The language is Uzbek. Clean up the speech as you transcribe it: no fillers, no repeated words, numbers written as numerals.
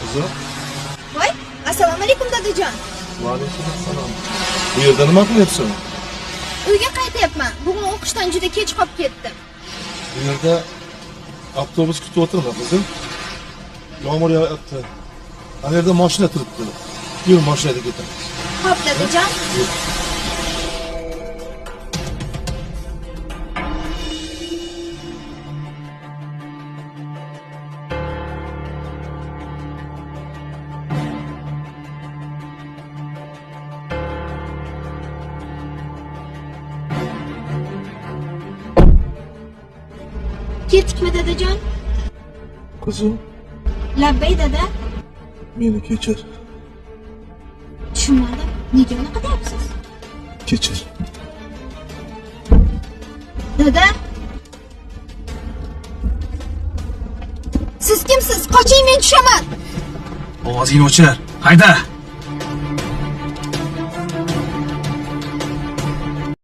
Kızım. Voy, assalomu alaykum dadajon. Va alaykum assalom. Bu yerda nima qilyapsan? Uyga qaytyapman. Bugun o'qishdan juda kech qolib ketdim. Bu yerda avtobus kutib o'tirma qizim. Yomg'ir yog'yapti. Ana yerda mashina turibdi. Yur mashinada ketamiz. Xo'p dadajon. Ketdikmi dadajon? Qizim, Labbay dada. meni kechir. Tushunmadim. Nega unaqa deyapsiz? Kechir. Dada. Siz kimsiz? Qoching, men tushaman. Ovozingni o'chir. Hayda.